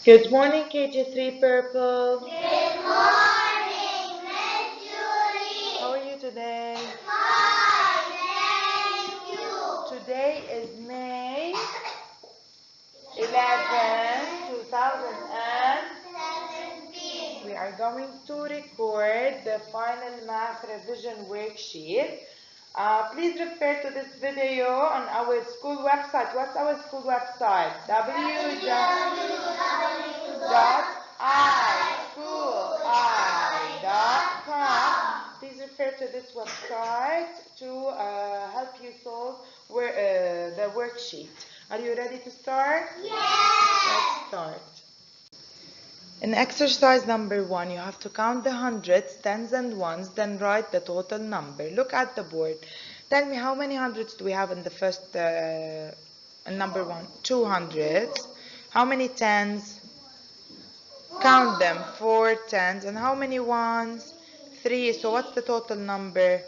Good morning, KG3 Purple. Good morning, Miss Julie. How are you today? Fine, thank you. Today is May 11, 2017. We are going to record the final math revision worksheet. Please refer to this video on our school website. What's our school website? www.ischooli.com. Please refer to this website to help you solve the worksheet. Are you ready to start? Yes. Let's start. In exercise number 1, you have to count the hundreds, tens, and ones, then write the total number. Look at the board. Tell me how many hundreds do we have in the first number 1? 200. How many tens? Count them. 4 tens. And how many ones? 3. So what's the total number?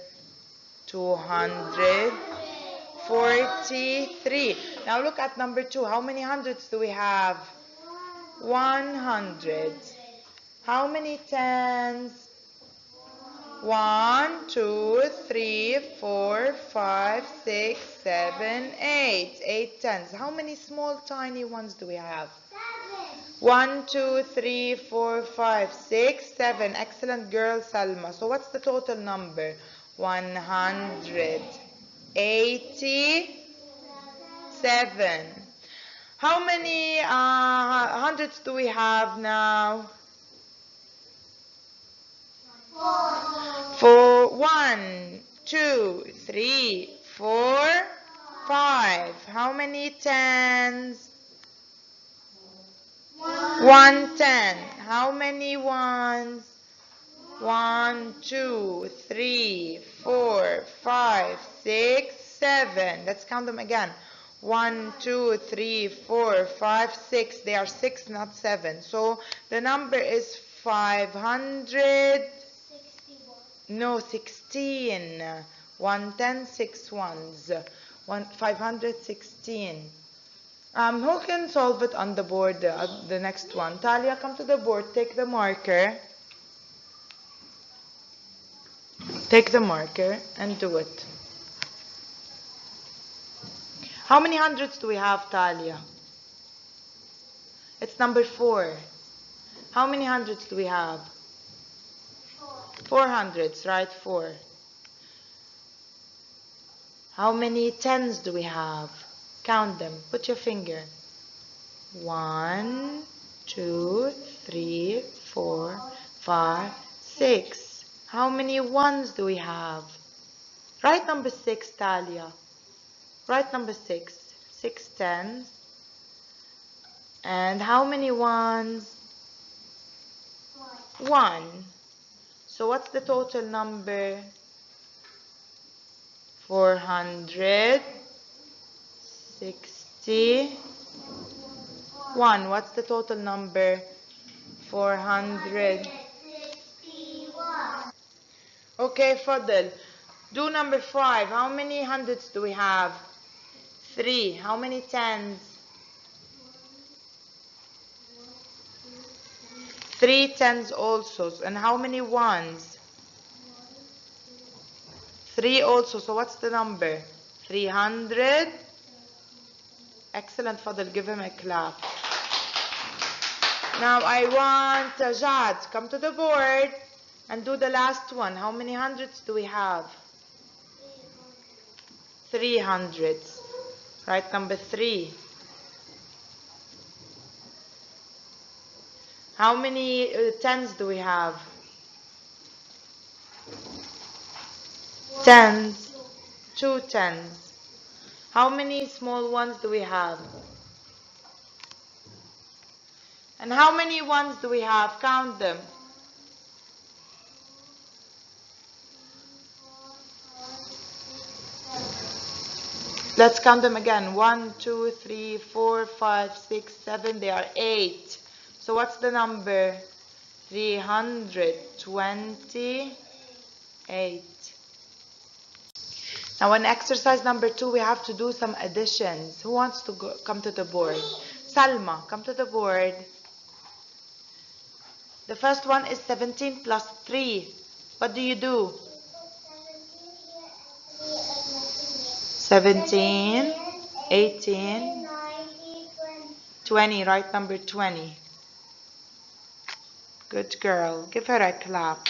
243. Now look at number 2. How many hundreds do we have? 100. How many tens? 1, 2, 3, 4, 5, 6, 7, 8. 8 tens. How many small tiny ones do we have? 1, 2, 3, 4, 5, 6, 7. Excellent girl, Salma. So what's the total number? 187. How many hundreds do we have now? 4. 1, 2, 3, 4, 5. How many tens? 1 10. How many ones? 1, 2, 3, 4, 5, 6, 7. Let's count them again. 1, 2, 3, 4, 5, 6. They are 6, not 7. So the number is 500. No, 16. 110, 6 ones. 516. Who can solve it on the board, the next one? Talia, come to the board. Take the marker. Take the marker and do it. How many hundreds do we have, Talia? It's number 4. How many hundreds do we have? 4 hundreds, right? 4. How many tens do we have? Count them. Put your finger. 1, 2, 3, 4, 5, 6. How many ones do we have? Write number 6, Talia. Write number 6. 6 tens. And how many ones? 1. So what's the total number? 461. What's the total number? 461. Okay, Fadl. Do number 5. How many hundreds do we have? 3. How many tens? 3 tens also. And how many ones? 3 also. So what's the number? 300. Excellent, Fadl. Give him a clap. Now I want Jad. Come to the board and do the last one. How many hundreds do we have? 300. Write number 3. How many tens do we have? Tens. 2 tens. How many small ones do we have? And how many ones do we have? Count them. Let's count them again. 1, 2, 3, 4, 5, 6, 7. They are 8. So what's the number? 328. Now in exercise number 2, we have to do some additions. Who wants to come to the board? Salma, come to the board. The first one is 17 plus 3. What do you do? 17, 18, 20. Right number 20. Good girl. Give her a clap.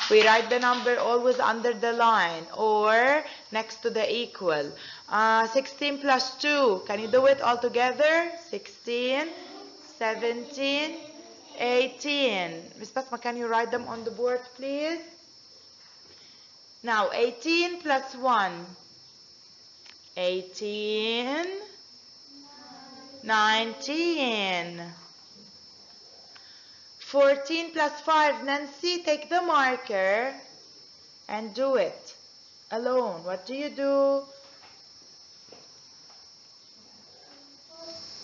We write the number always under the line or next to the equal. 16 plus 2. Can you do it all together? 16, 17, 18. Miss Basma, can you write them on the board, please? Now, 18 plus 1. 18, 19. 14 plus 5. Nancy, take the marker and do it alone. What do you do?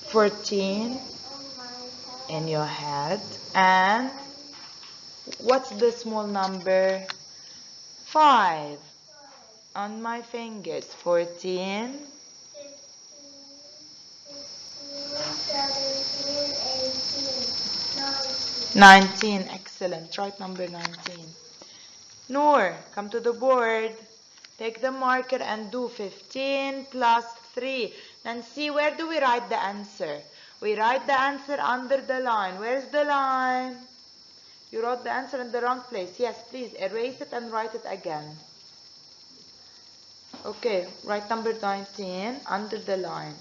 14 in your head. And what's the small number? 5 on my fingers. 14, 19. Excellent. Right number 19. Noor, come to the board. Take the marker and do 15 plus 3. Nancy, where do we write the answer? We write the answer under the line. Where's the line? You wrote the answer in the wrong place. Yes, please erase it and write it again. Okay, write number 19 under the line.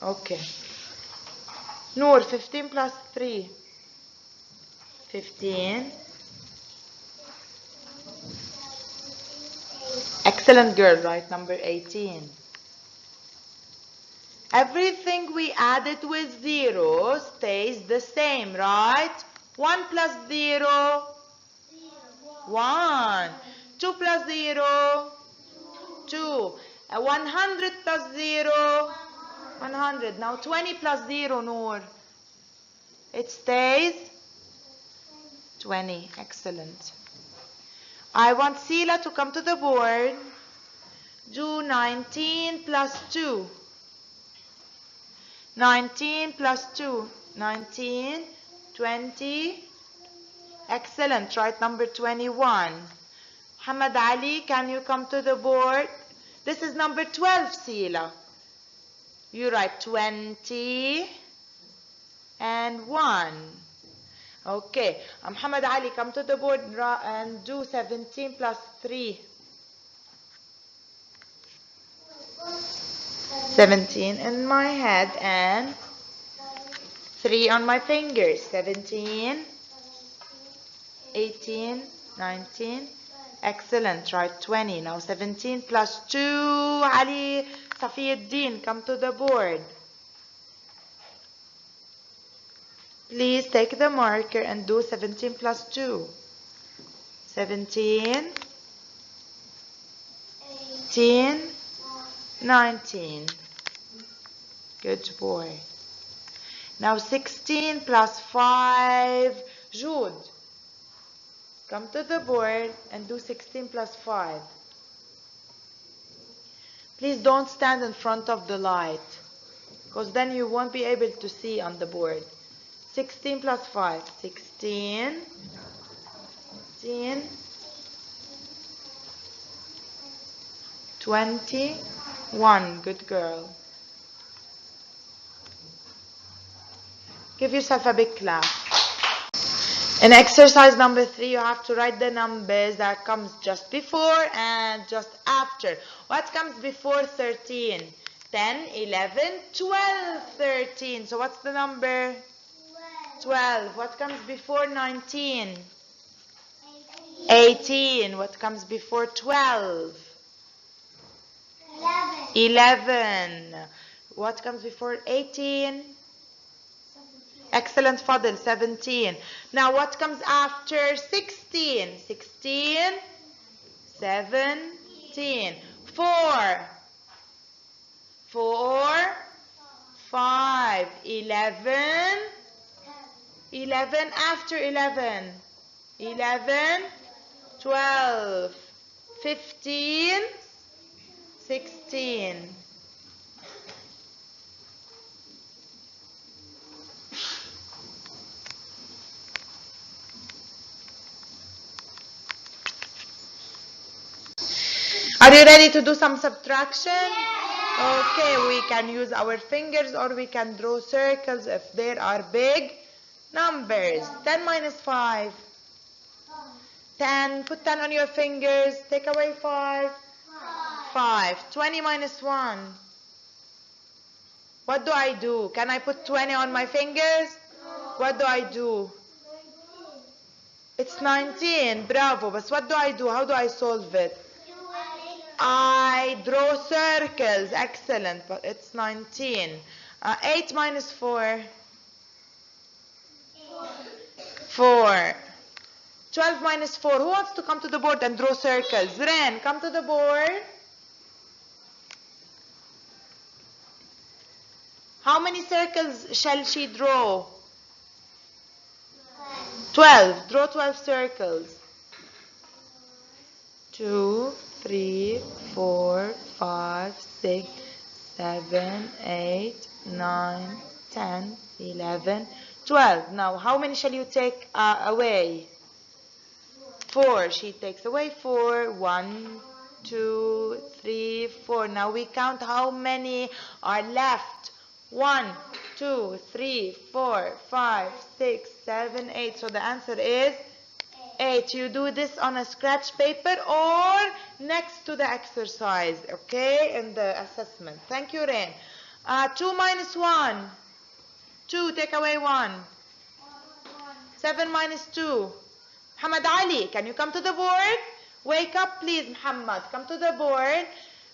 Okay. Noor, 15 plus 3. 15. Excellent girl, right number 18. Everything we added with 0 stays the same, right? 1 plus 0, 1. 2 plus 0, 2. 100 plus 0, 100. Now 20 plus 0, Noor. It stays 20. Excellent. I want Sila to come to the board. Do 19 plus 2. 19 plus 2. 19, 20. Excellent. Right number 21. Hamad Ali, can you come to the board? This is number 12, Sila. You write 20 and 1. Okay. Muhammad Ali, come to the board and do 17 plus 3. 17 in my head and 3 on my fingers. 17, 18, 19. Excellent. Right, 20. Now 17 plus 2. Ali Safiuddin, come to the board. Please take the marker and do 17 plus 2. 17, 18, 19. Good boy. Now 16 plus 5. Jude, come to the board and do 16 plus 5. Please don't stand in front of the light, because then you won't be able to see on the board. 16 plus 5. 16, 18, 21. Good girl. Give yourself a big clap. In exercise number 3, you have to write the numbers that comes just before and just after. What comes before 13? 10, 11, 12, 13. So what's the number? 12. What comes before 19? 18. What comes before 12? 11. What comes before 18? Excellent, Fadil. 17. Now what comes after 16? 16, 17. 4. 4, 5. 11. 11 after 11. 11, 12, 15, 16. Are you ready to do some subtraction? Okay, we can use our fingers or we can draw circles if there are big numbers. 10 minus 5. 10. Put 10 on your fingers. Take away 5. 5. 20 minus 1. What do I do? Can I put 20 on my fingers? What do I do? It's 19. Bravo. But what do I do? How do I solve it? I draw circles. Excellent. But it's 19. 8 minus 4. 4. 12 minus 4. Who wants to come to the board and draw circles? Ren, come to the board. How many circles shall she draw? 12. Draw 12 circles. 2, 3, 4, 5, 6, 7, 8, 9, 10, 11, 12. Now, how many shall you take away? 4. She takes away 4. 1, 2, 3, 4. Now we count how many are left. 1, 2, 3, 4, 5, 6, 7, 8. So the answer is 8. You do this on a scratch paper or next to the exercise, okay, in the assessment. Thank you, Rain. 2 minus 1. 2, take away 1. 7 minus 2. Muhammad Ali, can you come to the board? Wake up, please, Muhammad. Come to the board.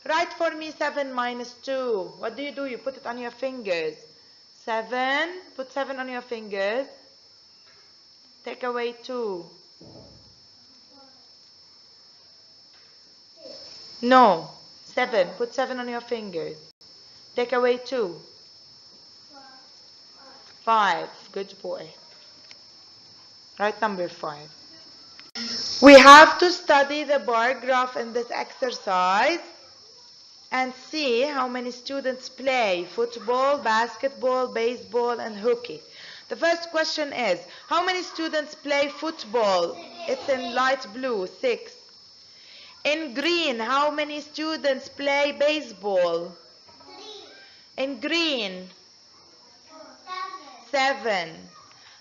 Write for me 7 minus 2. What do? You put it on your fingers. 7. Put 7 on your fingers. Take away 2. No. 7. Put 7 on your fingers. Take away 2. 5. Good boy. Write number 5. We have to study the bar graph in this exercise and see how many students play football, basketball, baseball, and hockey. The first question is, how many students play football? It's in light blue, 6. In green, how many students play baseball? 3. In green, 7. 7.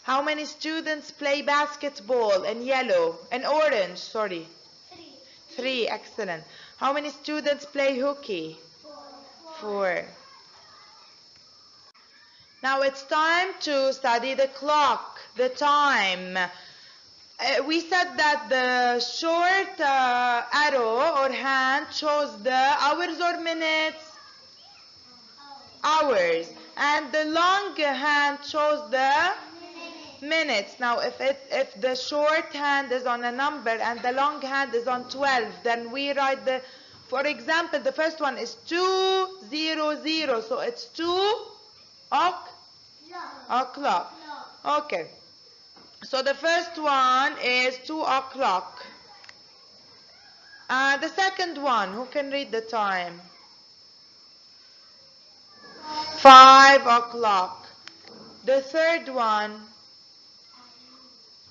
How many students play basketball? In yellow, in orange, sorry. 3. 3, excellent. How many students play hockey? 4. Now it's time to study the clock, the time. We said that the short arrow or hand shows the hours or minutes? Hours. And the long hand shows the minutes. Now if the short hand is on a number and the long hand is on 12, then we write for example, the first one is 2:00, so it's 2 o'clock. Okay. So the first one is 2 o'clock. The second one, who can read the time? 5 o'clock. The third one,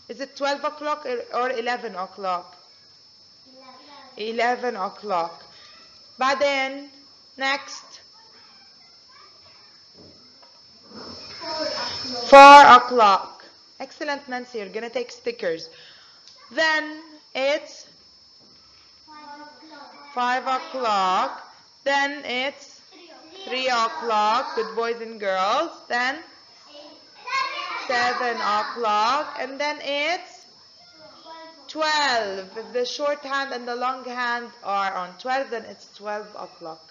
is it 12 o'clock or 11 o'clock? 11 o'clock. But then, next. 4 o'clock. Excellent, Nancy. You're going to take stickers. Then, it's 5 o'clock. Then, it's 3 o'clock. Good boys and girls. Then, 7 o'clock. And then, it's 12. If the short hand and the long hand are on 12, then it's 12 o'clock.